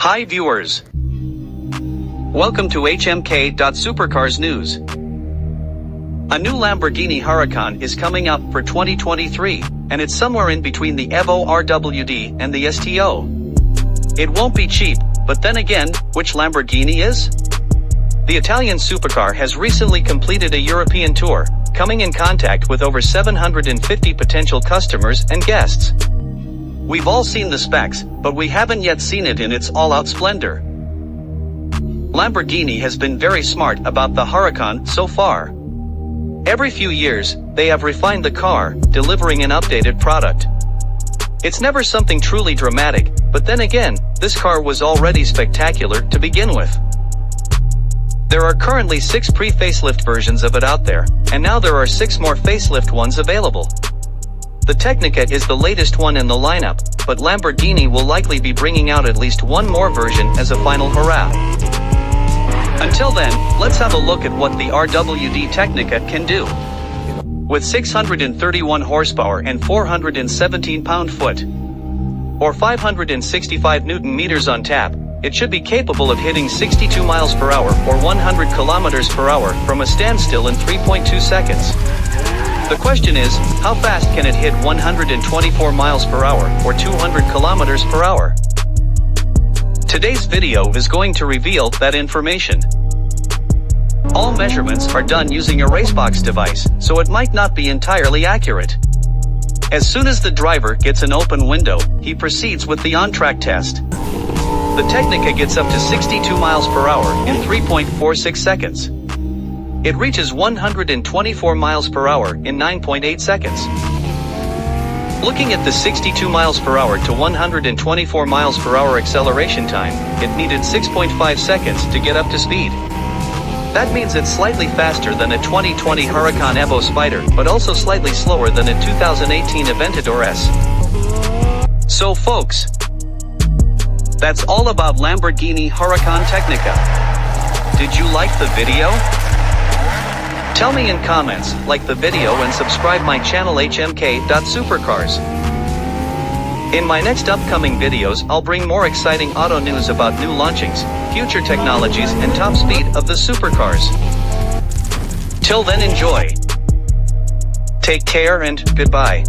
Hi viewers. Welcome to HMKsuper.cars news. A new Lamborghini Huracan is coming up for 2023, and it's somewhere in between the Evo RWD and the STO. It won't be cheap, but then again, which Lamborghini is? The Italian supercar has recently completed a European tour, coming in contact with over 750 potential customers and guests. We've all seen the specs, but we haven't yet seen it in its all-out splendor. Lamborghini has been very smart about the Huracan so far. Every few years, they have refined the car, delivering an updated product. It's never something truly dramatic, but then again, this car was already spectacular to begin with. There are currently 6 pre-facelift versions of it out there, and now there are 6 more facelift ones available. The Tecnica is the latest one in the lineup, but Lamborghini will likely be bringing out at least one more version as a final hurrah. Until then, let's have a look at what the RWD Tecnica can do. With 631 horsepower and 417 pound-foot, or 565 Nm on tap, it should be capable of hitting 62 miles per hour or 100 kilometers per hour from a standstill in 3.2 seconds. The question is, how fast can it hit 124 miles per hour or 200 kilometers per hour? Today's video is going to reveal that information. All measurements are done using a racebox device, so it might not be entirely accurate. As soon as the driver gets an open window, he proceeds with the on-track test. The Tecnica gets up to 62 miles per hour in 3.46 seconds. It reaches 124 miles per hour in 9.8 seconds. Looking at the 62 miles per hour to 124 miles per hour acceleration time, it needed 6.5 seconds to get up to speed. That means it's slightly faster than a 2020 Huracan Evo Spider, but also slightly slower than a 2018 Aventador S. So folks, that's all about Lamborghini Huracan Tecnica. Did you like the video? Tell me in comments, like the video and subscribe my channel HMKsuper.cars. In my next upcoming videos I'll bring more exciting auto news about new launchings, future technologies and top speed of the supercars. Till then enjoy. Take care and goodbye.